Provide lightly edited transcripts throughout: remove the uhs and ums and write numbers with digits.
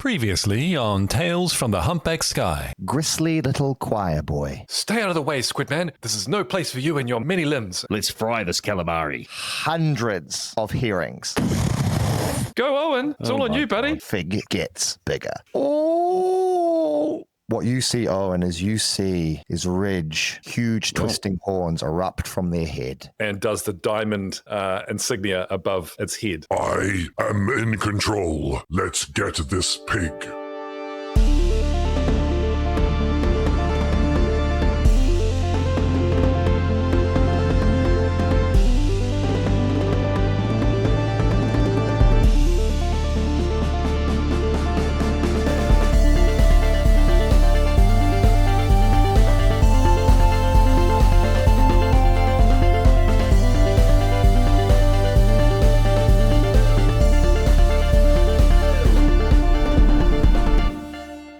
Previously on Tales from the Humpback Sky. Gristly little choir boy. Stay out of the way, Squidman. This is no place for you and your many limbs. Let's fry this calamari. Hundreds of hearings. Go, Owen. It's all on you, buddy. Fig gets bigger. Oh! What you see, Owen, is Ridge, huge twisting horns erupt from their head. And does the diamond insignia above its head. I am in control. Let's get this pig.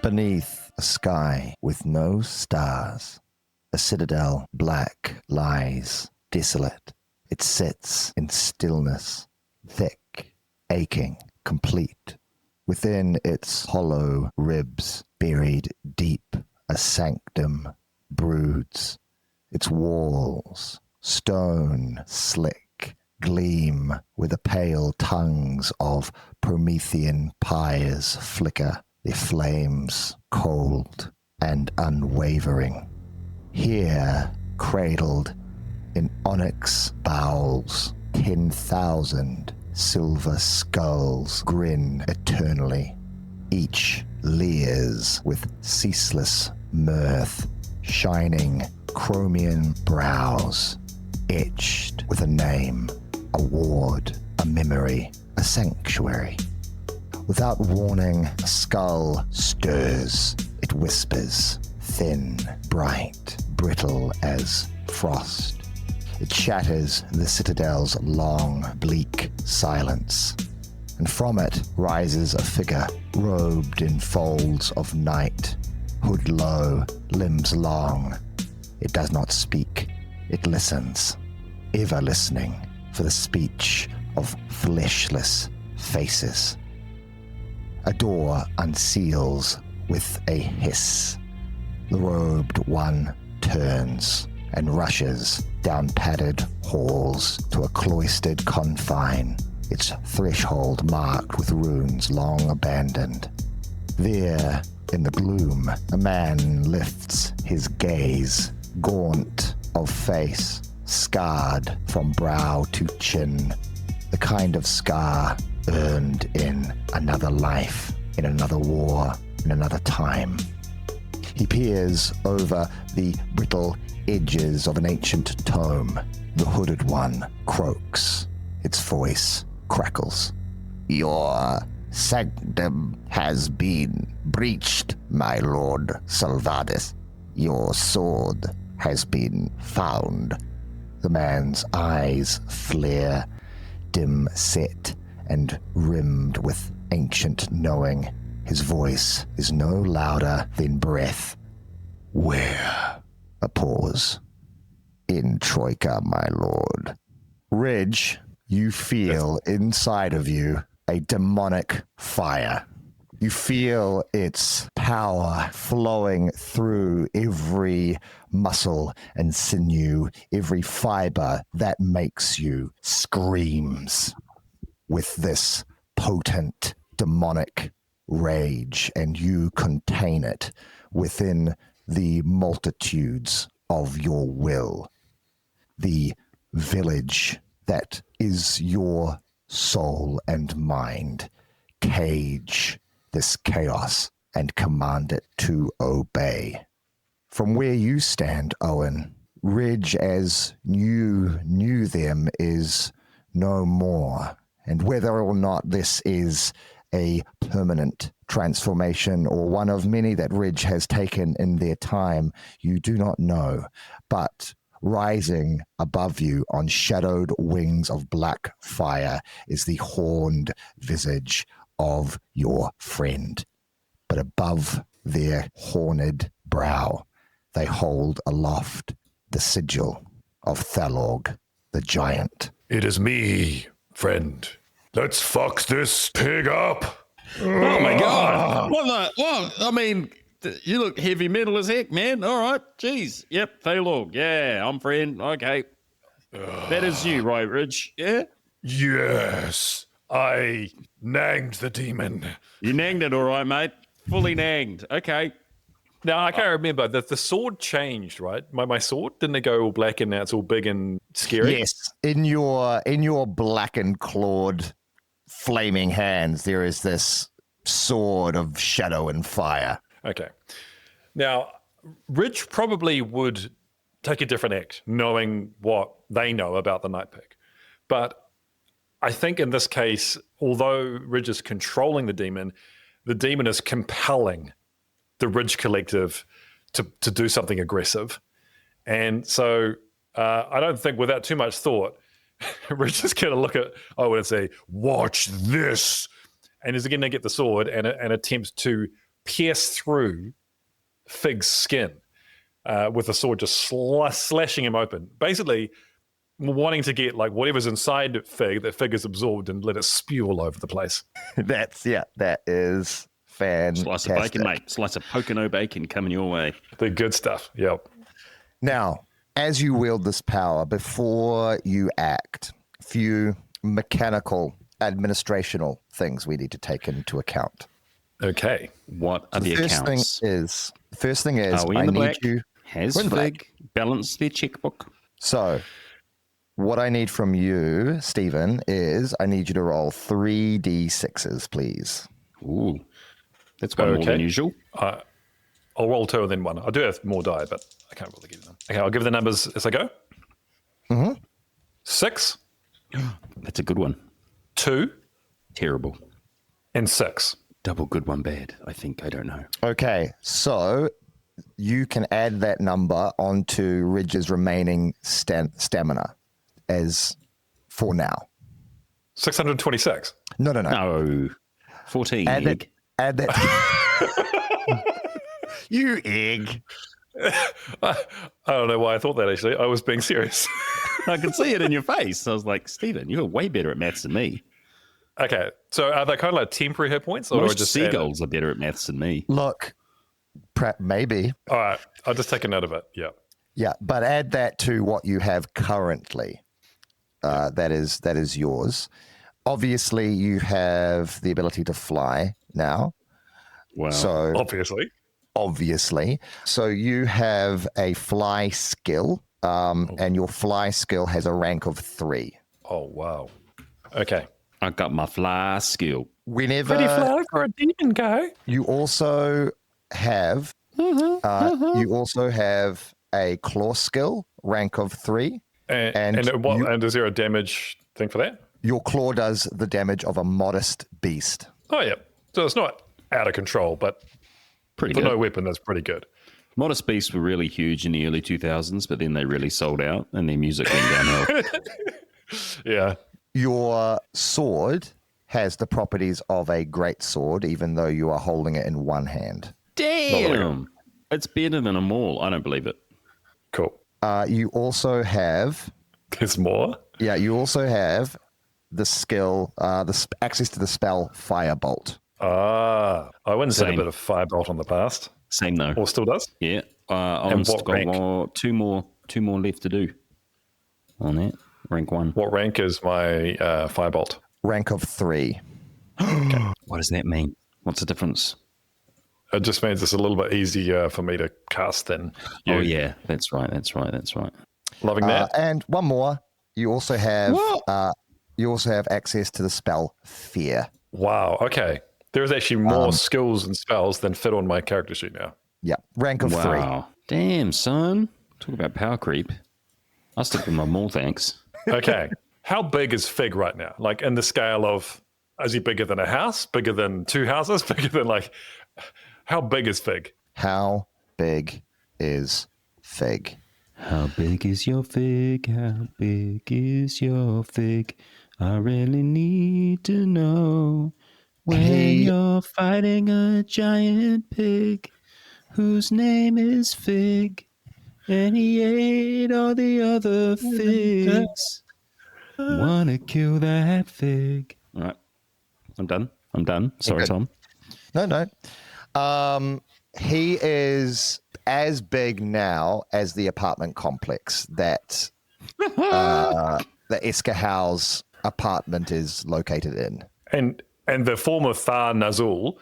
Beneath a sky with no stars, a citadel black lies desolate. It sits in stillness, thick, aching, complete. Within its hollow ribs, buried deep, a sanctum broods. Its walls, stone slick, gleam where the pale tongues of Promethean pyres flicker. Their flames cold and unwavering. Here, cradled in onyx bowls, 10,000 silver skulls grin eternally. Each leers with ceaseless mirth, shining chromium brows, etched with a name, a ward, a memory, a sanctuary. Without warning, a skull stirs. It whispers, thin, bright, brittle as frost. It shatters the citadel's long, bleak silence. And from it rises a figure, robed in folds of night, hood low, limbs long. It does not speak. It listens, ever listening for the speech of fleshless faces. A door unseals with a hiss. The robed one turns and rushes down padded halls to a cloistered confine, its threshold marked with runes long abandoned. There, in the gloom, a man lifts his gaze, gaunt of face, scarred from brow to chin, the kind of scar earned in another life, in another war, in another time. He peers over the brittle edges of an ancient tome. The hooded one croaks. Its voice crackles. Your sanctum has been breached, my lord Salvadis. Your sword has been found. The man's eyes flare, dim set, and rimmed with ancient knowing. His voice is no louder than breath. Where? A pause. In Troika, my lord. Ridge, you feel inside of you a demonic fire. You feel its power flowing through every muscle and sinew, every fiber that makes you screams with this potent demonic rage, and you contain it within the multitudes of your will. The village that is your soul and mind, cage this chaos and command it to obey. From where you stand, Owen, Ridge as you knew them is no more. And whether or not this is a permanent transformation or one of many that Ridge has taken in their time, you do not know. But rising above you on shadowed wings of black fire is the horned visage of your friend. But above their horned brow, they hold aloft the sigil of Thalorg, the giant. It is me, friend. Let's fuck this pig up. Oh my god! Well, I mean, you look heavy metal as heck, man. All right. Jeez. Yep. Thaylog. Yeah, I'm friend. Okay. That is you, right, Ridge? Yeah? Yes, I nagged the demon. You nagged it all right, mate. Fully nagged. Okay. Now, I can't remember. The sword changed, right? My sword, didn't it go all black and now it's all big and scary? Yes, in your blackened, clawed, flaming hands, there is this sword of shadow and fire. Okay. Now, Ridge probably would take a different act, knowing what they know about the Night Pick. But I think in this case, although Ridge is controlling the demon is compelling the Ridge Collective to do something aggressive. And so I don't think without too much thought, Ridge is going to look at Owen and say, watch this. And he's going to get the sword and attempt to pierce through Fig's skin with the sword just slashing him open. Basically, wanting to get like whatever's inside Fig that Fig is absorbed and let it spew all over the place. That is fantastic. Slice of bacon, mate. Slice of Pocono bacon coming your way. The good stuff. Yep. Now, as you wield this power, before you act, a few mechanical, administrational things we need to take into account. Okay. What are the accounts? First thing is, are we I in the need black? you. Has We're in Fig black. balanced their checkbook? So, what I need from you, Stephen, is I need you to roll 3d6s, please. Ooh, that's one more than usual. I'll roll 2 and then 1. I do have more die, but I can't really give them. Okay, I'll give the numbers as I go. Mm-hmm. 6, That's a good one. 2, Terrible. and 6. Double good, one bad. I think. I don't know. Okay, so you can add that number onto Ridge's remaining stamina as for now. 626. No. No. 14. Add that. egg. Add that. You egg. I don't know why I thought that, actually. I was being serious. I could see it in your face. I was like, Stephen, you're way better at maths than me. Okay, so are they kind of like temporary hit points? Or do I Most just add it? seagulls are better at maths than me. Look, maybe. All right, I'll just take a note of it. Yeah. Yeah, but add that to what you have currently. That is yours. Obviously, you have the ability to fly now. Wow. So Obviously. So you have a fly skill, and your fly skill has a rank of 3. Oh, wow. Okay. I got my fly skill. Whenever fly for a demon guy. you also have, you also have a claw skill, rank of 3. And is there a damage thing for that? Your claw does the damage of a modest beast. Oh, yeah. So it's not out of control, but Pretty for good. no weapon, that's pretty good. Modest Beasts were really huge in the early 2000s, but then they really sold out and their music went downhill. Yeah. Your sword has the properties of a great sword, even though you are holding it in one hand. Damn. It's better than a maul. I don't believe it. Cool. You also have, There's more? you also have the skill, access to the spell Firebolt. Owen's had a Same. bit of Firebolt on the past. Same though. Or still does? Yeah. Owen's what got rank? two more left to do on that. Rank 1. What rank is my Firebolt? Rank of 3. What does that mean? What's the difference? It just means it's a little bit easier for me to cast than you. Oh yeah, that's right. Loving that. And one more. You also have access to the spell Fear. Wow. Okay. There's actually more skills and spells than fit on my character sheet now. Yeah, rank of 3. Wow. Damn, son. Talk about power creep. I'll stick with my maul, thanks. Okay. How big is Fig right now? Like in the scale of, is he bigger than a house? Bigger than 2 houses? Bigger than how big is Fig? How big is Fig? How big is your fig? How big is your fig? I really need to know when you're fighting a giant pig whose name is Fig, and he ate all the other figs. Wanna kill that fig? All right, I'm done. Sorry, good. Tom. No. He is as big now as the apartment complex that the Esker House apartment is located in. And the former Thar Nazul,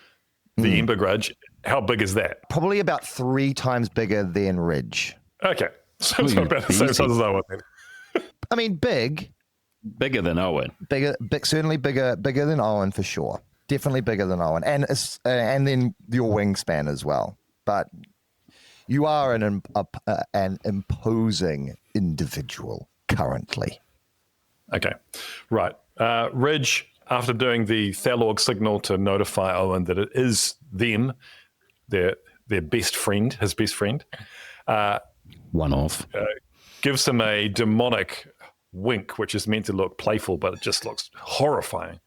the Ember Grudge, how big is that? Probably about 3 times bigger than Ridge. Okay. So it's about the same size as Owen then. I mean, big. Bigger than Owen. Certainly bigger than Owen for sure. Definitely bigger than Owen. And then your wingspan as well. But you are an imposing individual currently. Okay. Right. Ridge, after doing the Thalorg signal to notify Owen that it is them, their best friend, his best friend, One off. gives him a demonic wink, which is meant to look playful, but it just looks horrifying,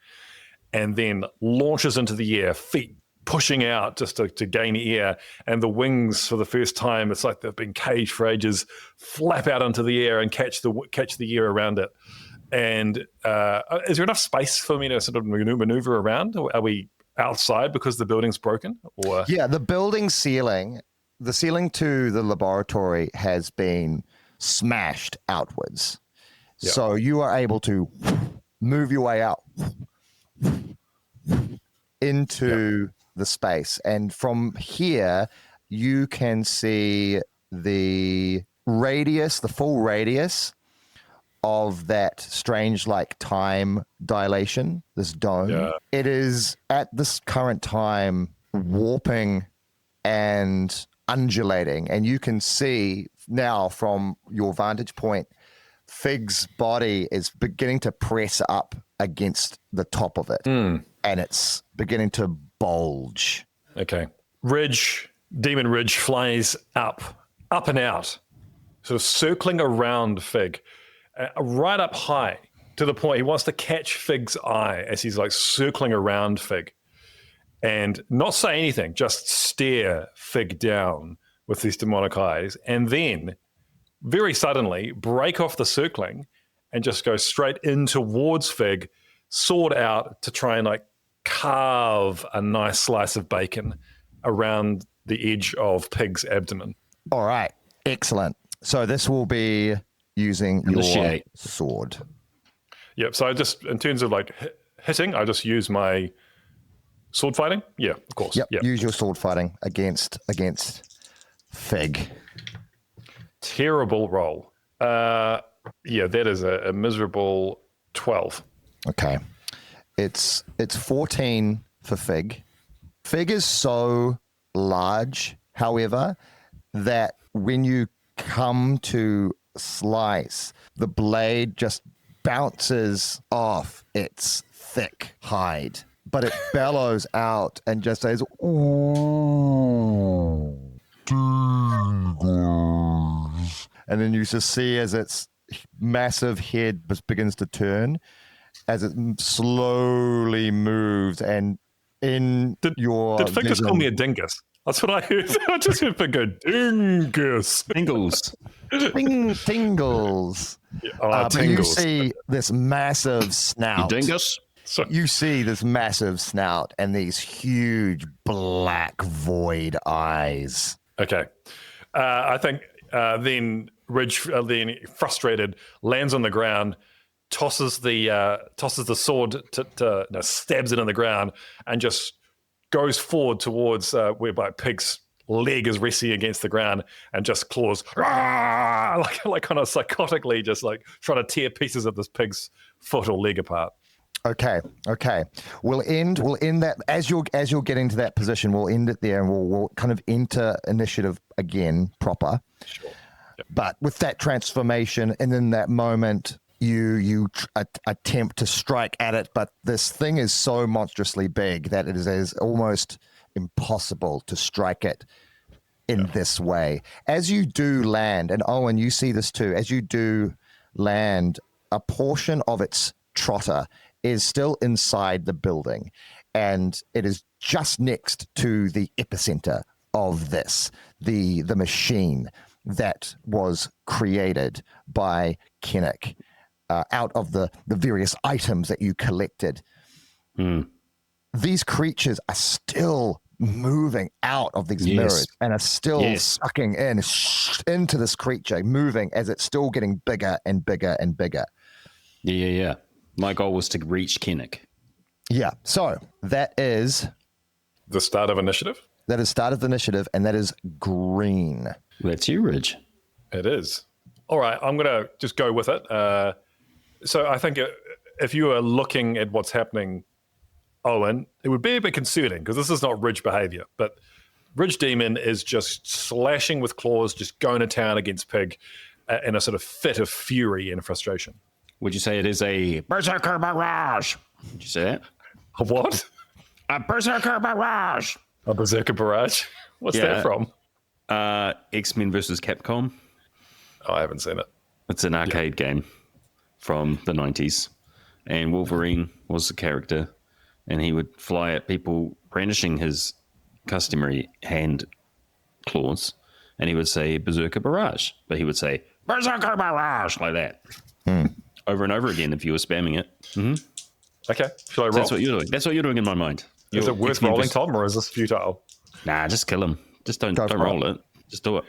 and then launches into the air, feet pushing out just to gain air, and the wings for the first time, it's like they've been caged for ages, flap out into the air and catch the air around it. And is there enough space for me to sort of maneuver around? Or are we outside because the building's broken? Or Yeah, the ceiling to the laboratory has been smashed outwards. Yeah. So you are able to move your way out into the space. And from here, you can see the full radius of that strange time dilation, this dome. Yeah. It is at this current time warping and undulating, and you can see now from your vantage point, Fig's body is beginning to press up against the top of it, and it's beginning to bulge. Okay. Demon Ridge flies up and out, sort of circling around Fig, right up high, to the point he wants to catch Fig's eye as he's circling around Fig, and not say anything, just stare Fig down with these demonic eyes, and then very suddenly break off the circling and just go straight in towards Fig, sword out, to try and carve a nice slice of bacon around the edge of Pig's abdomen. All right, excellent. So this will be using your sword. Yep. So I just, in terms of hitting, I just use my sword fighting. Yeah, of course. Yep. Use your sword fighting against Fig. Terrible roll. Yeah, that is a miserable 12. Okay. It's 14 for Fig. Fig is so large, however, that when you come to slice, the blade just bounces off its thick hide, but it bellows out and just says, "Ooh." And then you just see as its massive head begins to turn, as it slowly moves, and did Fig just call me a dingus? That's what I heard. I just heard Fig go, dingus. Tingles. Tingles. Yeah, but you see this massive snout. You dingus? You see this massive snout and these huge black void eyes. Okay. I think then Ridge, then frustrated, lands on the ground, tosses the sword, stabs it in the ground, and just goes forward towards whereby Pig's leg is resting against the ground, and just claws, like kind of psychotically, just trying to tear pieces of this pig's foot or leg apart. Okay. We'll end that as you're getting to that position. We'll end it there, and we'll kind of enter initiative again proper. Sure. Yep. But with that transformation, and in that moment, you attempt to strike at it, but this thing is so monstrously big that it is almost impossible to strike it in this way. As you do land, and Owen, you see this too, as you do land, a portion of its trotter is still inside the building, and it is just next to the epicenter of this, the machine that was created by Kennick out of the various items that you collected. These creatures are still moving out of these Yes. mirrors and are still Yes. sucking in into this creature, moving as it's still getting bigger and bigger and bigger. Yeah. My goal was to reach Kinnick. Yeah. So that is The start of initiative? start of the initiative, and that is green. That's you, Ridge. It is. All right, I'm going to just go with it. So I think if you are looking at what's happening, Owen, it would be a bit concerning because this is not Ridge behavior, but Ridge Demon is just slashing with claws, just going to town against Pig in a sort of fit of fury and frustration. Would you say it is a Berserker Barrage? Would you say that? A what? A Berserker Barrage. A Berserker Barrage? What's that from? X-Men versus Capcom. Oh, I haven't seen it. It's an arcade game from the 90s. And Wolverine was the character. And he would fly at people brandishing his customary hand claws. And he would say Berserker Barrage. But he would say Berserker Barrage like that. Over and over again if you were spamming it. Okay, shall I roll? That's what you're doing. That's what you're doing in my mind. Is it worth rolling, Tom, or is this futile? Nah, just kill him. Just don't for roll it. Just do it.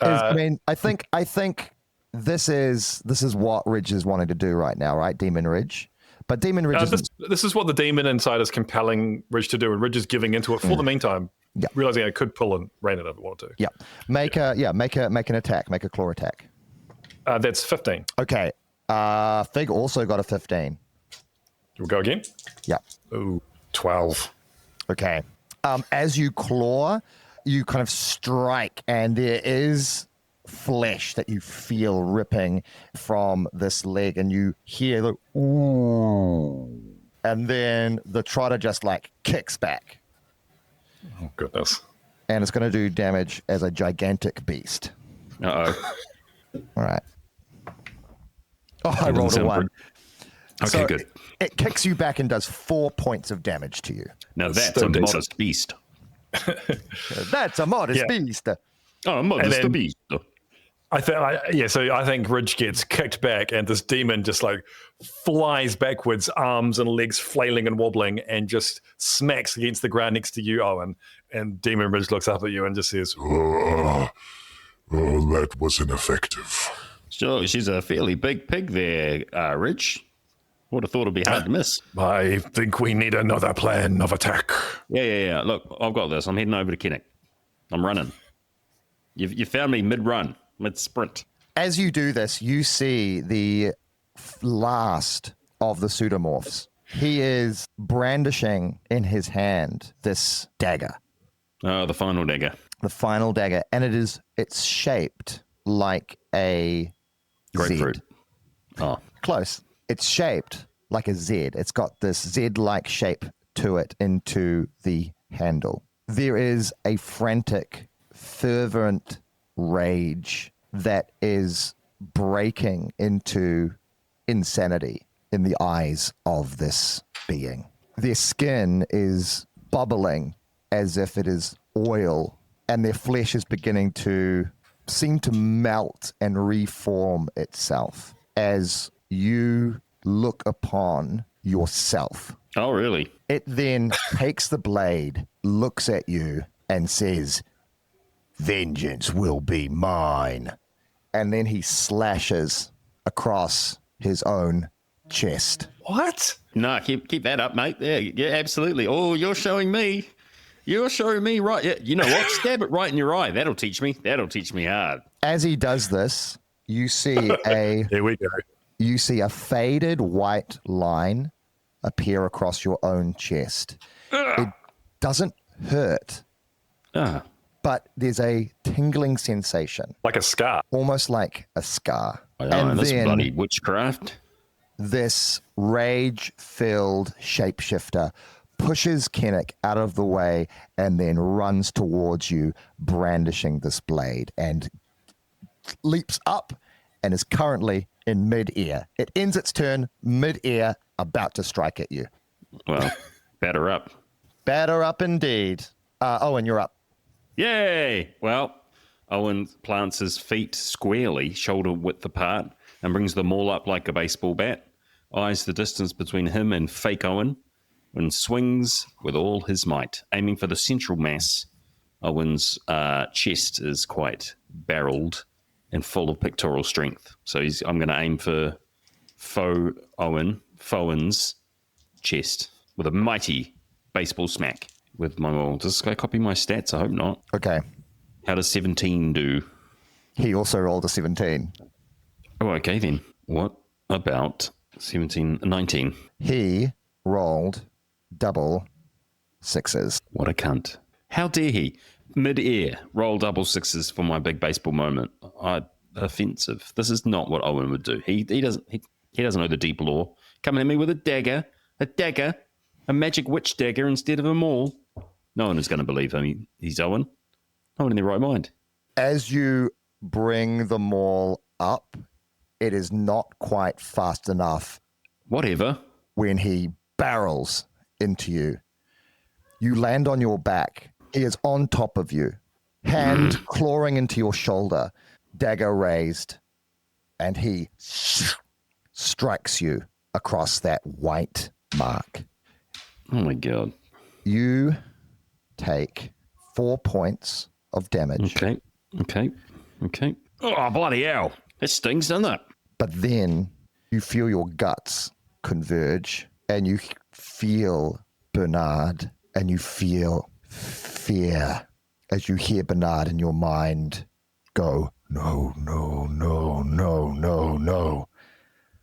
I mean, I think this is what Ridge is wanting to do right now, right? Demon Ridge. But Demon Ridge is This is what the demon inside is compelling Ridge to do, and Ridge is giving into it for the meantime, realizing it could pull and rain it if it wanted to. yeah. Make an attack, make a claw attack. That's 15. Okay. Fig also got a 15. We'll go again. Yeah. Ooh, 12. Okay. As you claw, you kind of strike, and there is flesh that you feel ripping from this leg, and you hear the ooh, and then the trotter just like kicks back, Oh, goodness. and it's going to do damage as a gigantic beast. Uh-oh. All right. Oh, I rolled a 1. Okay, So good. It kicks you back and does 4 points of damage to you. Now that's still a decent. modest beast. That's a modest Yeah. beast. Oh, a modest then- beast. So I think Ridge gets kicked back, and this demon just like flies backwards, arms and legs flailing and wobbling, and just smacks against the ground next to you, Owen. And Demon Ridge looks up at you and just says, Oh, that was ineffective. Sure, she's a fairly big pig there, Ridge. Would have thought it'd be hard to miss. I think we need another plan of attack. Yeah. Look, I've got this. I'm heading over to Kinnick. I'm running. You found me mid-run, mid-sprint. As you do this, you see the last of the pseudomorphs. He is brandishing in his hand this dagger, Oh, the final dagger. the final dagger, and it's shaped like a Grapefruit. Z. Oh, Close. It's shaped like a Z. It's got this Z-like shape to it into the handle. There is a frantic, fervent rage that is breaking into insanity in the eyes of this being. Their skin is bubbling as if it is oil, and their flesh is beginning to seem to melt and reform itself as you look upon yourself. oh, really? It then takes the blade, looks at you, and says, "Vengeance will be mine." And then he slashes across his own chest. What? No, keep that up, mate. Yeah, absolutely. Oh, you're showing me. You're showing me right. Yeah, you know what? Stab it right in your eye. That'll teach me. That'll teach me hard. As he does this, you see Here we go. you see a faded white line appear across your own chest. It doesn't hurt, Ah, but there's a tingling sensation, Like a scar. almost like a scar. and this bloody witchcraft. This rage-filled shapeshifter pushes Kinnick out of the way and then runs towards you, brandishing this blade, and leaps up and is currently in mid-air. It ends its turn mid-air, about to strike at you. Well, batter up. Batter up indeed. Owen, you're up. Yay! Well, Owen plants his feet squarely, shoulder width apart, and brings them all up like a baseball bat. Eyes the distance between him and fake Owen, and swings with all his might, aiming for the central mass. Owen's chest is quite barreled and full of pectoral strength. So I'm going to aim for Owen's chest with a mighty baseball smack with my maul. Does this guy copy my stats? I hope not. Okay. How does 17 do? He also rolled a 17. Oh, okay then. What about 17, 19? He rolled double sixes. What a cunt. How dare he? Mid-air, roll double sixes for my big baseball moment. Offensive. This is not what Owen would do. He doesn't know the deep lore. Coming at me with a dagger, a magic witch dagger instead of a maul. No one is going to believe him. He's Owen. No one in their right mind. As you bring the maul up, it is not quite fast enough. Whatever. When he barrels into you, you land on your back. He is on top of you, hand clawing into your shoulder, dagger raised, and he strikes you across that white mark. Oh my God. You take 4 points of damage. Okay. Oh, bloody hell. That stings, doesn't it? But then you feel your guts converge and you feel Bernard and you feel fear as you hear Bernard in your mind go, no.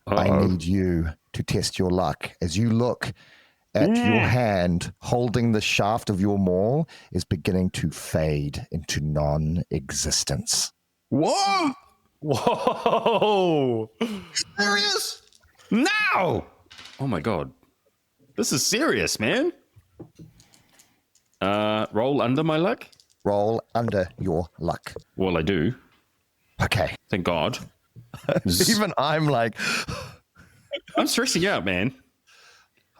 I need you to test your luck. As you look at your hand holding the shaft of your maul is beginning to fade into non-existence. What? Whoa! Serious? No! Oh my God. This is serious, man. Roll under my luck? Roll under your luck. Well, I do. Okay. Thank God. Even I'm like... I'm stressing out, man.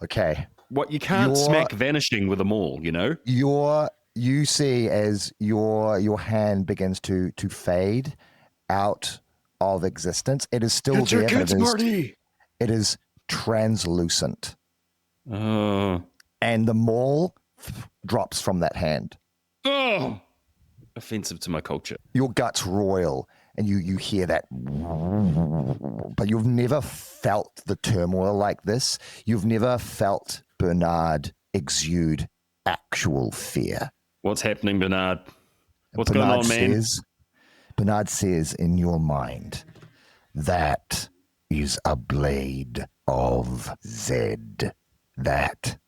Okay. What, you can't smack vanishing with a maul, you know? You see as your hand begins to fade out of existence. It is still there, but it is translucent. And the maul drops from that hand. Oh! Offensive to my culture. Your guts roil and you hear that, but you've never felt the turmoil like this. You've never felt Bernard exude actual fear. What's happening, Bernard? What's going on, man? Bernard says in your mind, that is a blade of Zed. That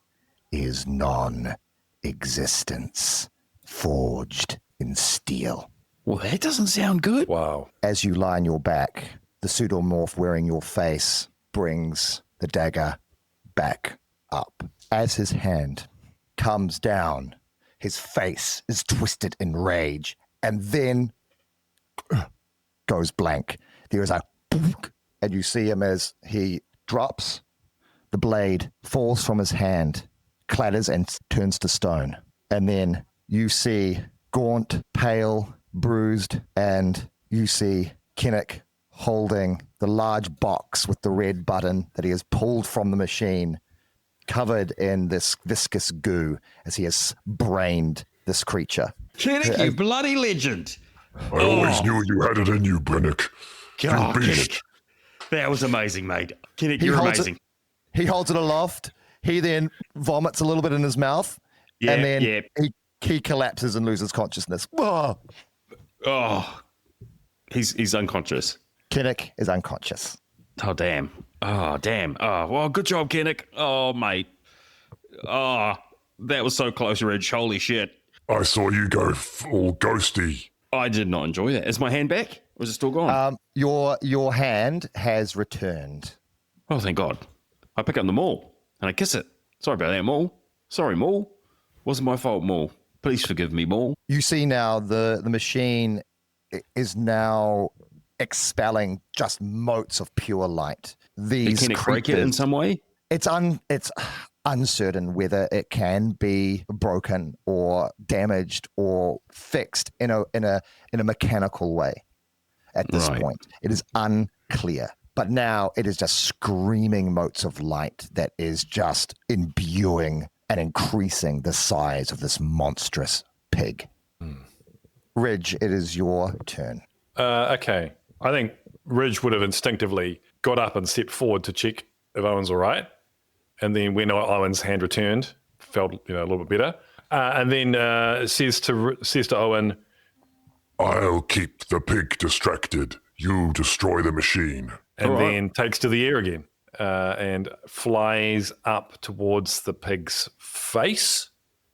is non-existence, forged in steel. Well, that doesn't sound good. Wow. As you lie on your back, the pseudomorph wearing your face brings the dagger back up. As his hand comes down, his face is twisted in rage and then goes blank. There is a boonk, and you see him as he drops. The blade falls from his hand, clatters and turns to stone. And then you see gaunt, pale, bruised, and you see Kinnick holding the large box with the red button that he has pulled from the machine, covered in this viscous goo as he has brained this creature. Kinnick, you bloody legend. I always knew you had it in you, Brennick. You beast. Kinnick. That was amazing, mate. Kinnick, you're amazing. He holds it aloft. He then vomits a little bit in his mouth. And then he collapses and loses consciousness. Whoa. Oh, he's unconscious. Kinnick is unconscious. Oh, damn. Oh, well, good job, Kinnick. Oh, mate. Oh, that was so close, Ridge. Holy shit. I saw you go all ghosty. I did not enjoy that. Is my hand back? Or is it still gone? Your hand has returned. Oh, thank God. I pick up the maul and I kiss it. Sorry about that, maul. Sorry, maul. Wasn't my fault, maul. Please forgive me, maul. You see now the machine is now expelling just motes of pure light. These Can it break it in some way? It's uncertain whether it can be broken or damaged or fixed in a mechanical way at this point. It is unclear. But now it is just screaming motes of light that is just imbuing and increasing the size of this monstrous pig. Ridge, it is your turn. Okay. I think Ridge would have instinctively got up and stepped forward to check if Owen's all right. And then when Owen's hand returned, felt a little bit better. And then says to Owen, I'll keep the pig distracted. You destroy the machine. and then takes to the air again and flies up towards the pig's face.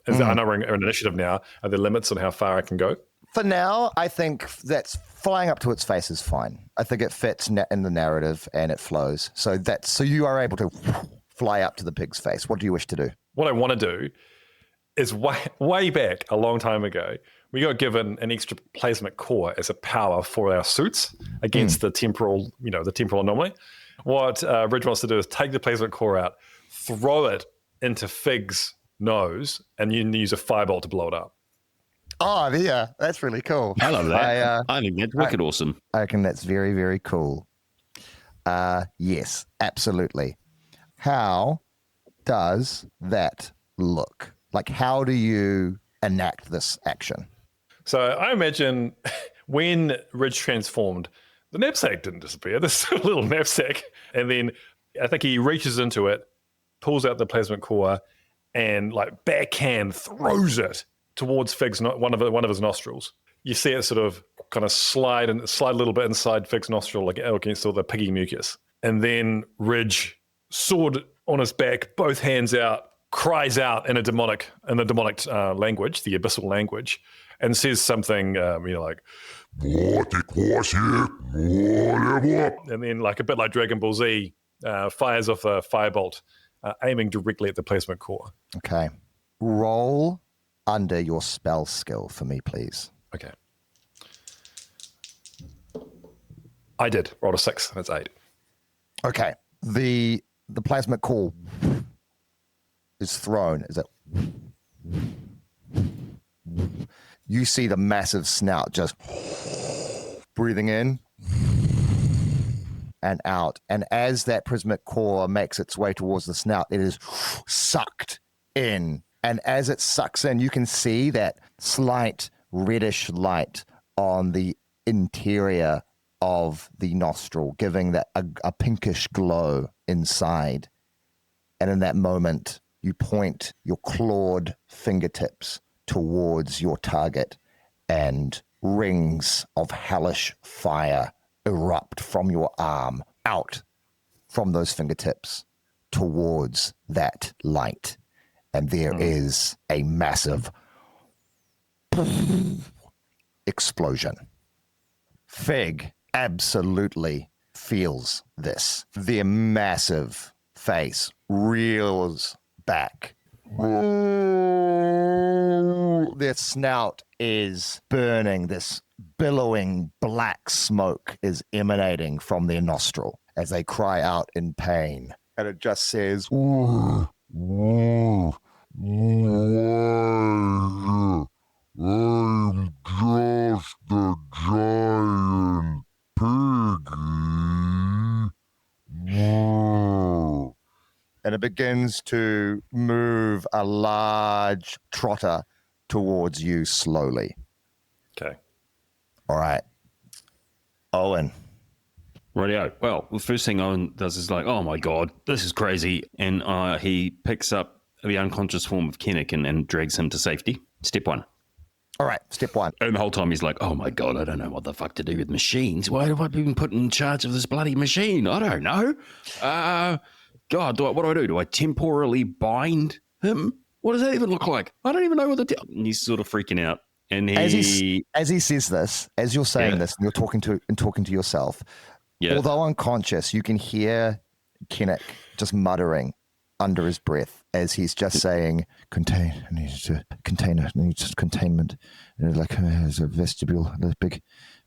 I know we're in initiative now. Are there limits on how far I can go? For now, I think that's flying up to its face is fine. I think it fits in the narrative and it flows. So you are able to fly up to the pig's face. What do you wish to do? What I want to do is way back a long time ago, we got given an extra plasmic core as a power for our suits against the temporal anomaly. What Ridge wants to do is take the plasmic core out, throw it into Fig's nose, and use a firebolt to blow it up. Oh, yeah, that's really cool. I love that. I think that's wicked awesome. I reckon that's very, very cool. Yes, absolutely. How does that look? Like, how do you enact this action? So I imagine when Ridge transformed, the knapsack didn't disappear. This little knapsack. And then I think he reaches into it, pulls out the plasmic core, and like backhand throws it towards Fig's one of his nostrils. You see it sort of kind of slide a little bit inside Fig's nostril, like against all the piggy mucus. And then Ridge, sword on his back, both hands out, cries out in the demonic language, the abyssal language, and says something, like, and then like a bit like Dragon Ball Z, fires off a firebolt, aiming directly at the plasmic core. Okay. Roll under your spell skill for me, please. Okay. I did. Rolled a 6. That's 8. Okay. The plasmic core is thrown. Is it? You see the massive snout just breathing in and out. And as that prismatic core makes its way towards the snout, it is sucked in. And as it sucks in, you can see that slight reddish light on the interior of the nostril, giving that a pinkish glow inside. And in that moment, you point your clawed fingertips towards your target, and rings of hellish fire erupt from your arm, out from those fingertips towards that light. And there is a massive explosion. Fig absolutely feels this. Their massive face reels back. Their snout is burning. This billowing black smoke is emanating from their nostril as they cry out in pain. And it just says, I'm just a giant piggy. And it begins to move a large trotter towards you slowly. Okay. All right. Owen. Rightio. Well, the first thing Owen does is like, oh my God, this is crazy. And he picks up the unconscious form of Kennick and drags him to safety. Step 1. All right. Step 1. And the whole time he's like, oh my God, I don't know what the fuck to do with machines. Why have I been put in charge of this bloody machine? I don't know. God, what do I do? Do I temporally bind him? What does that even look like? I don't even know what and he's sort of freaking out. And as he says this, as you're saying this, and you're talking to yourself, although unconscious, you can hear Kennick just muttering under his breath as he's just saying, contain, I need to contain it, I need just containment. And like there's a vestibule, a big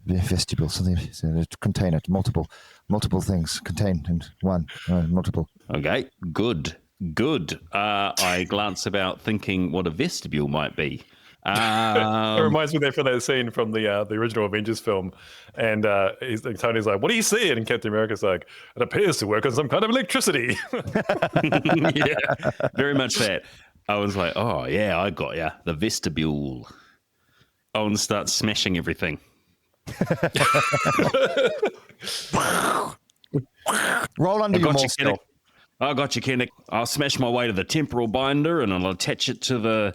vestibule, something, contain it, multiple things, contain, and one, multiple. Okay, good. I glance about thinking what a vestibule might be. It reminds me from that scene from the original Avengers film, and Tony's like, "What do you see?" And Captain America's like, "It appears to work on some kind of electricity." Yeah, very much that. I was like, oh, yeah, I got ya. The vestibule. Owen starts smashing everything. Roll under your more skill. I got you, Kennick. I'll smash my way to the temporal binder and I'll attach it to the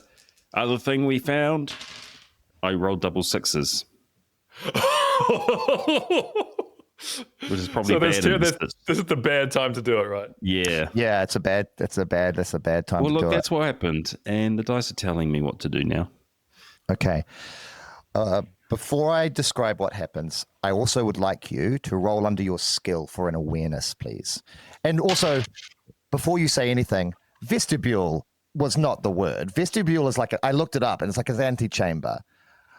other thing we found. I rolled double sixes. Which is probably bad. This is the bad time to do it, right? Yeah. Yeah, that's a bad time Well, to look, do that's what happened. And the dice are telling me what to do now. Okay. Before I describe what happens, I also would like you to roll under your skill for an awareness, please. And also, before you say anything, vestibule was not the word. Vestibule is like, I looked it up, and it's like an antechamber.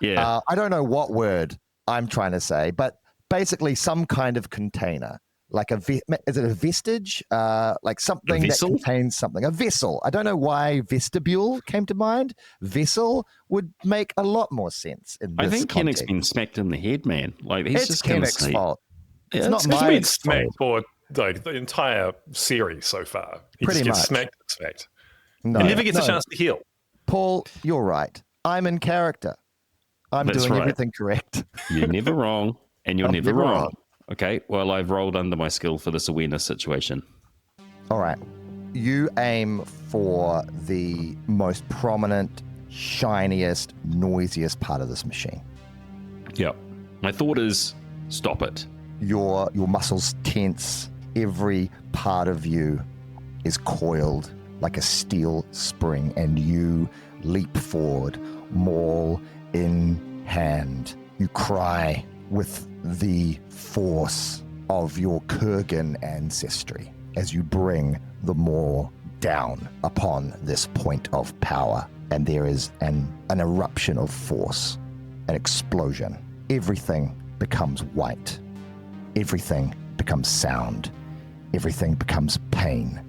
Yeah. I don't know what word I'm trying to say, but basically some kind of container. Like is it a vestige? Like something that contains something. A vessel. I don't know why vestibule came to mind. Vessel would make a lot more sense in this I think context. Kennick's been smacked in the head, man. Like he's It's just going to Kennick's say, fault. Yeah, It's not He's my been smacked fault. for like the entire series so far. He Pretty just gets much. smacked and smacked. No, He never gets a chance to heal. Paul, you're right. I'm in character. I'm That's doing right. everything correct. You're never wrong, and you're I'm never never wrong. wrong. Okay, well, I've rolled under my skill for this awareness situation. All right. You aim for the most prominent, shiniest, noisiest part of this machine. Yep. My thought is, stop it. Your muscles tense. Every part of you is coiled like a steel spring, and you leap forward, maul in hand. You cry with the force of your Kurgan ancestry as you bring the maul down upon this point of power. And there is an eruption of force, an explosion. Everything becomes white. Everything becomes sound. Everything becomes pain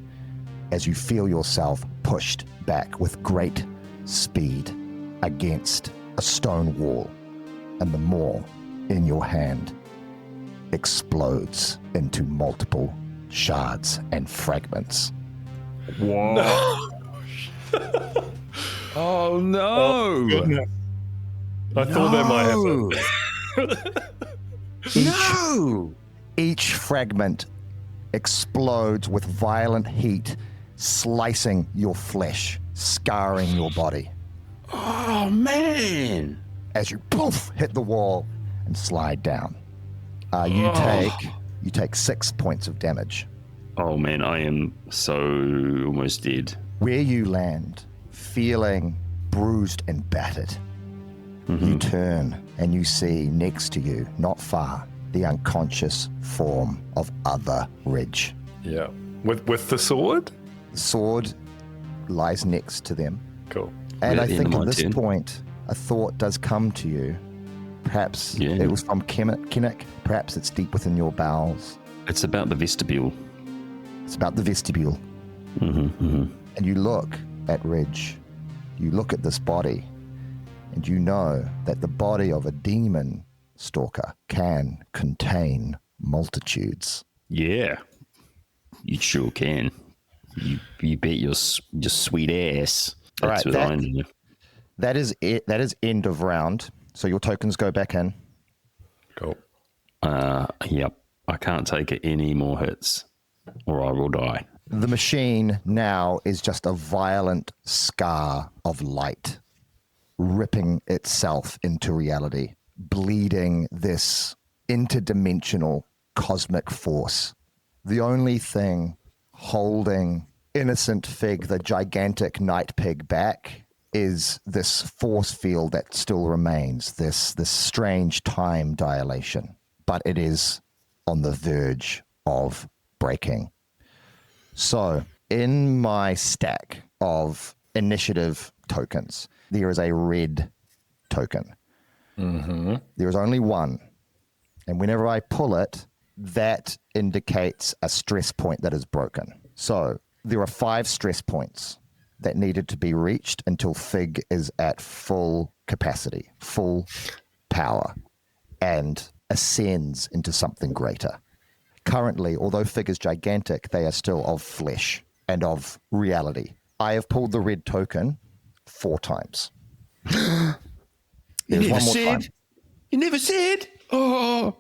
as you feel yourself pushed back with great speed against a stone wall, and the maul in your hand explodes into multiple shards and fragments. Whoa. Oh, no. Goodness. I thought that might happen. No. Each fragment explodes with violent heat, slicing your flesh, scarring your body. Oh, man. As you poof hit the wall and slide down. You take 6 points of damage. Oh, man, I am so almost dead. Where you land, feeling bruised and battered, you turn and you see next to you, not far, the unconscious form of Other Ridge. Yeah. With the sword? The sword lies next to them. Cool. And I At the end think of at my this turn. point, a thought does come to you. Perhaps Yeah. it was from Kennick. Perhaps it's deep within your bowels. It's about the vestibule. It's about the vestibule. Mm-hmm. And you look at Ridge. You look at this body. And you know that the body of a demon stalker can contain multitudes. Yeah. You sure can. You bet your sweet ass. All That's right, what I know. That is it. That is end of round. So your tokens go back in. Cool. Yep. I can't take it any more hits or I will die. The machine now is just a violent scar of light, ripping itself into reality, bleeding this interdimensional cosmic force. The only thing holding innocent Fig, the gigantic night pig, back is this force field that still remains, this strange time dilation, but it is on the verge of breaking. So in my stack of initiative tokens, there is a red token. Mm-hmm. There is only one. And whenever I pull it, that indicates a stress point that is broken. So there are 5 stress points that needed to be reached until Fig is at full capacity, full power, and ascends into something greater. Currently, although Fig is gigantic, they are still of flesh and of reality. I have pulled the red token 4 times. You There's never one more said. time. You never said. Oh.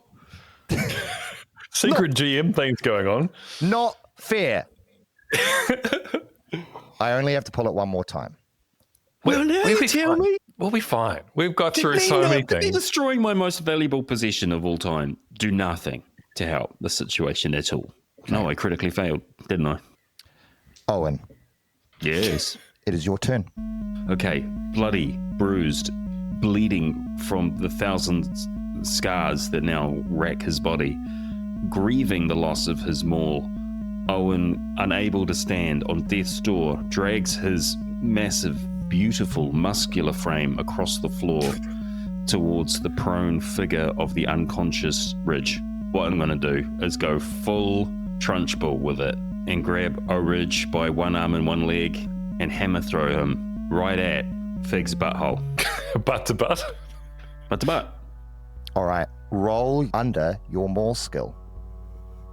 Secret GM things going on. Not fair. I only have to pull it one more time. Well, now We'll you be tell fine. me. We'll be fine. We've got through Did so many me things. destroying my most valuable possession of all time do nothing to help the situation at all. No, I critically failed, didn't I? Owen, Yes. it is your turn. Okay, bloody, bruised, bleeding from the thousand scars that now rack his body, grieving the loss of his maul. Owen, unable to stand on death's door, drags his massive, beautiful, muscular frame across the floor towards the prone figure of the unconscious Ridge. What I'm going to do is go full trunchbull with it and grab Ridge by one arm and one leg and hammer throw him right at Fig's butthole. Butt to butt. Butt to butt. All right, roll under your maul skill.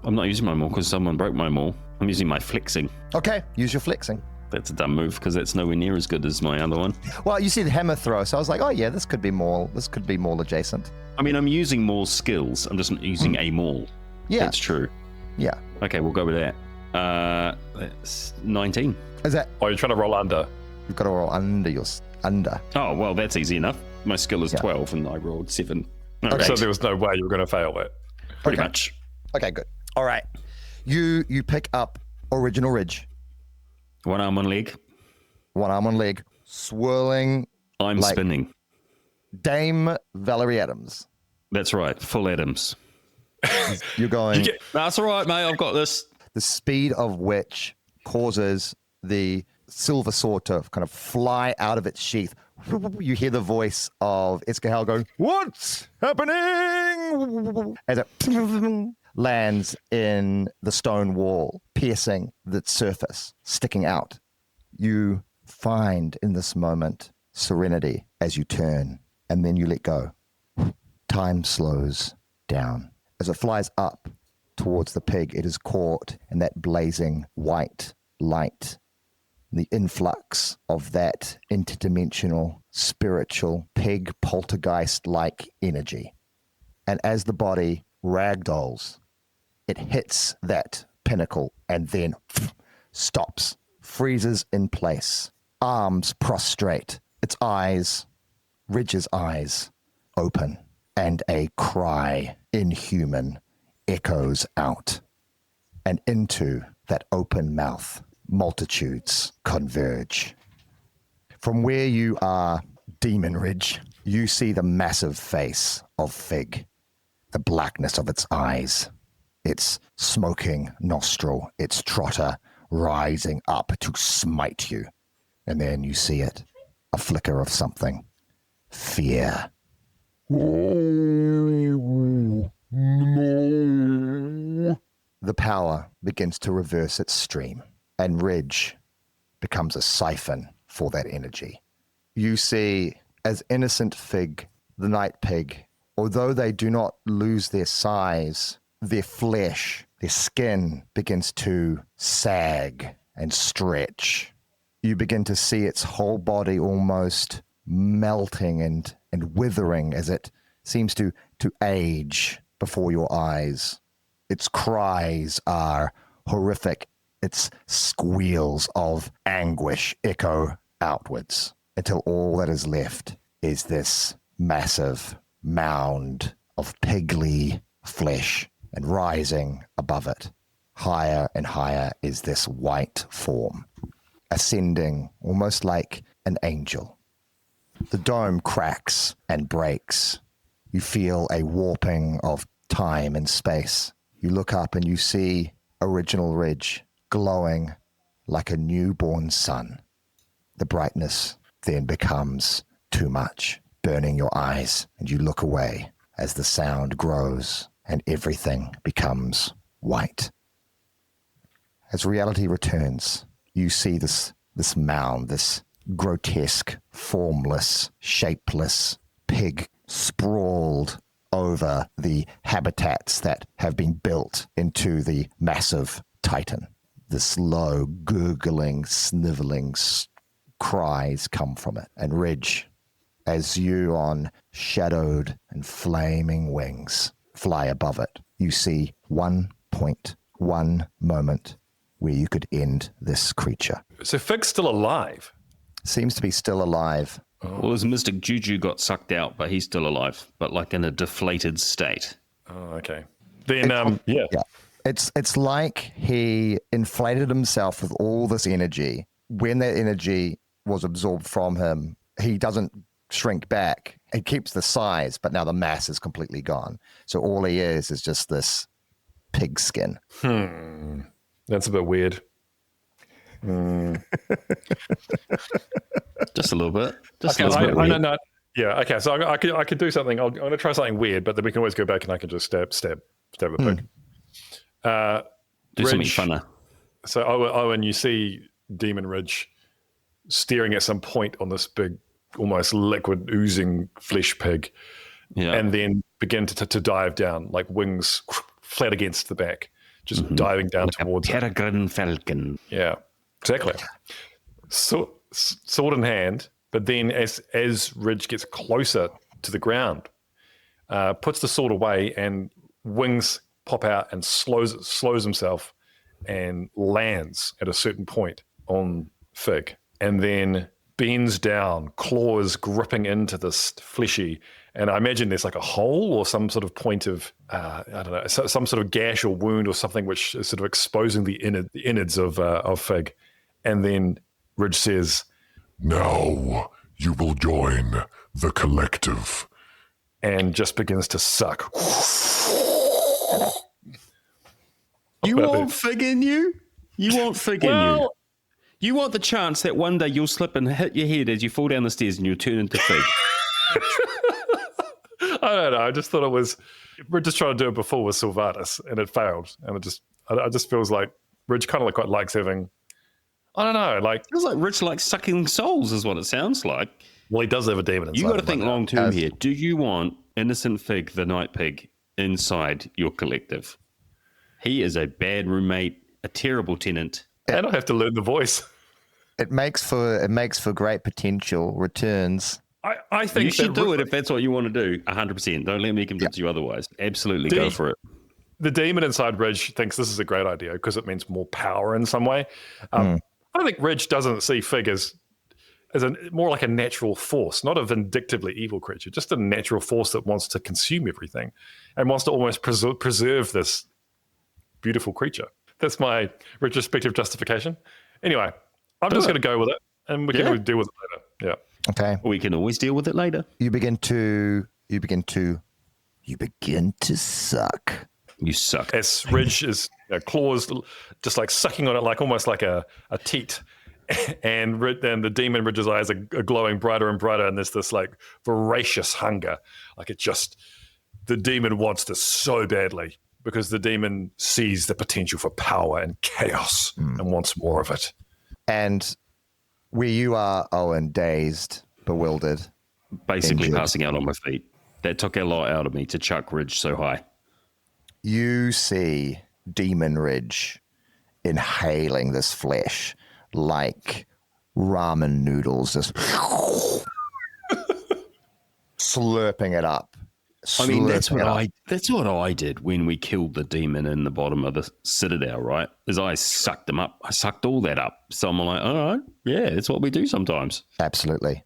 I'm not using my maul because someone broke my maul. I'm using my flexing. Okay, use your flexing. That's a dumb move because that's nowhere near as good as my other one. Well, you see the hammer throw, so I was like, oh yeah, this could be maul adjacent. I mean, I'm using maul skills. I'm just not using a maul. Yeah. That's true. Yeah. Okay, we'll go with that. That's 19. Is that Oh, you're trying to roll under. you've got to roll under your under? Oh, well, that's easy enough. My skill is Yeah. 12 and I rolled 7. No, Okay. So eight, there was no way you were going to fail it. pretty okay. much. Okay, good. All right. You pick up Original Ridge, One arm, one leg. one arm, one leg, swirling I'm Like- spinning. Dame Valerie Adams. That's right. Full Adams. You're going That's all right, mate. I've got this. the speed of which causes the silver sword to kind of fly out of its sheath. You hear the voice of Iskahel going, "What's happening?" as it lands in the stone wall, piercing the surface, sticking out. You find in this moment serenity as you turn, and then you let go. Time slows down. As it flies up towards the pig, it is caught in that blazing white light, the influx of that interdimensional, spiritual, pig poltergeist-like energy. And as the body ragdolls, it hits that pinnacle and then stops, freezes in place, arms prostrate, its eyes, Ridge's eyes, open, and a cry, inhuman, echoes out. And into that open mouth, multitudes converge. From where you are, Demon Ridge, you see the massive face of Fig, the blackness of its eyes, its smoking nostril, its trotter rising up to smite you. And then you see it, a flicker of something. Fear. The power begins to reverse its stream, and Ridge becomes a siphon for that energy. You see, as innocent Fig, the night pig, although they do not lose their size, their flesh, their skin begins to sag and stretch. You begin to see its whole body almost melting and withering as it seems to age before your eyes. Its cries are horrific. Its squeals of anguish echo outwards until all that is left is this massive mound of pigly flesh, and rising above it, higher and higher, is this white form, ascending almost like an angel. The dome cracks and breaks. You feel a warping of time and space. You look up and you see Original Ridge glowing like a newborn sun. The brightness then becomes too much, burning your eyes, and you look away as the sound grows and everything becomes white. As reality returns, you see this this mound, this grotesque, formless, shapeless pig sprawled over the habitats that have been built into the massive Titan. This low, gurgling, sniveling cries come from it. And Ridge, as you on shadowed and flaming wings fly above it, you see 1 point, 1 moment where you could end this creature. So Fig's still alive. Seems to be still alive. Well, his mystic juju got sucked out, but he's still alive, but like in a deflated state. Oh, okay. Then, yeah. It's like he inflated himself with all this energy. When that energy was absorbed from him, he doesn't shrink back. He keeps the size, but now the mass is completely gone. So all he is just this pig skin. That's a bit weird. Just a little bit. Just Okay, a little bit. I don't know. Yeah, okay. So I could do something. I'm going to try something weird, but then we can always go back and I can just stab a pig. Do something funner. So Owen, you see Demon Ridge staring at some point on this big, almost liquid oozing flesh pig, and then begin to dive down, like wings flat against the back, just diving down like towards a peregrine falcon. Yeah, exactly. So, sword in hand, but then as Ridge gets closer to the ground, puts the sword away and wings pop out and slows himself and lands at a certain point on Fig, and then bends down, claws gripping into this fleshy, and I imagine there's like a hole or some sort of point of I don't know, some sort of gash or wound or something which is sort of exposing the innards of Fig, and then Ridge says, "Now you will join the collective," and just begins to suck. You want Fig in you? You want Fig in you? You want the chance that one day you'll slip and hit your head as you fall down the stairs and you'll turn into Fig? I don't know. I just thought we're just trying to do it before with Sylvanas, and it failed. And it just feels like Ridge kind of quite likes having, I don't know, like. It feels like Ridge likes sucking souls is what it sounds like. Well, he does have a demon inside. You got to think long term here. Do you want innocent Fig, the night pig, inside your collective? He is a bad roommate, a terrible tenant. And I have to learn the voice. It makes for great potential returns. I think you should do it if that's what you want to do. 100%. Don't let me convince you otherwise. Absolutely, go for it. The demon inside Ridge thinks this is a great idea because it means more power in some way. I think Ridge doesn't see Fig as more like a natural force, not a vindictively evil creature, just a natural force that wants to consume everything and wants to almost preserve this beautiful creature. That's my retrospective justification. Anyway, I'm just going to go with it, and we can deal with it later. Yeah. Okay. We can always deal with it later. You begin to suck. You suck. As Ridge is claws just like sucking on it, like almost like a teat. And then the demon Ridge's eyes are glowing brighter and brighter, and there's this like voracious hunger. Like the demon wants this so badly because the demon sees the potential for power and chaos and wants more of it. And where you are, Owen, dazed, bewildered, basically injured, passing out on my feet. That took a lot out of me to chuck Ridge so high. You see Demon Ridge inhaling this flesh like ramen noodles, just slurping it up. I mean, that's what I did when we killed the demon in the bottom of the citadel, right? Is I sucked them up. I sucked all that up. So I'm like, all right, yeah, it's what we do sometimes. Absolutely.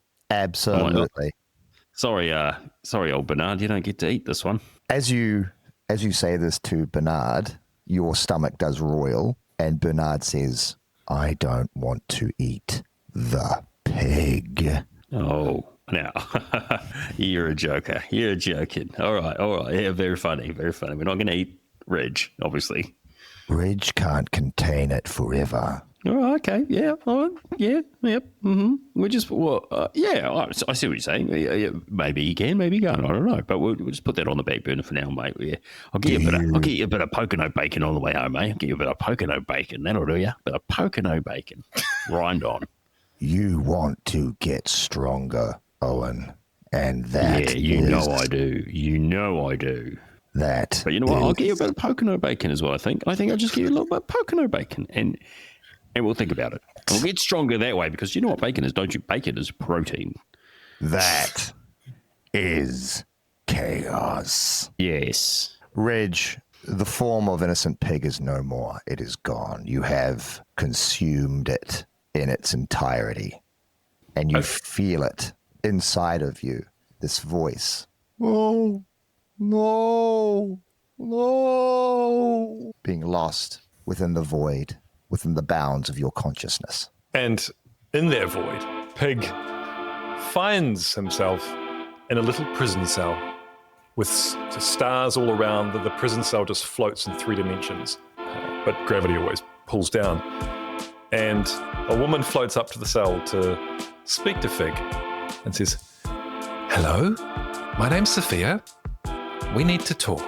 Sorry, old Bernard, you don't get to eat this one. As you say this to Bernard, your stomach does roil, and Bernard says, "I don't want to eat the pig." Oh. Now, you're a joker. You're joking. All right. Yeah, very funny. We're not going to eat Ridge, obviously. Ridge can't contain it forever. All right, okay. Yeah. All right. Yeah. Yep. Mm-hmm. We're just, I see what you're saying. Yeah, maybe you can, maybe you can't. I don't know. But we'll just put that on the back burner for now, mate. Yeah. I'll get you a bit of Pocono bacon on the way home, mate. I'll get you a bit of Pocono bacon. That'll do you. A bit of Pocono bacon. Rind on. You want to get stronger, Owen. And that you know I do. You know I do. That But you know what? I'll get you a bit of Pocono bacon as well, I think. I think I'll just give you a little bit of Pocono bacon and we'll think about it. We'll get stronger that way because you know what bacon is, don't you? Bacon is protein. That is chaos. Yes. Ridge, the form of innocent pig is no more. It is gone. You have consumed it in its entirety. And you feel it inside of you, this voice. Oh, no, no. Being lost within the void, within the bounds of your consciousness. And in that void, Pig finds himself in a little prison cell with stars all around. The prison cell just floats in 3 dimensions, but gravity always pulls down. And a woman floats up to the cell to speak to Fig and says, Hello, my name's Sophia. We need to talk.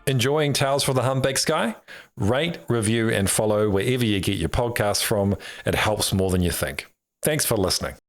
Enjoying Tales from the Humpback Sky? Rate, review, and follow wherever you get your podcasts from. It helps more than you think. Thanks for listening.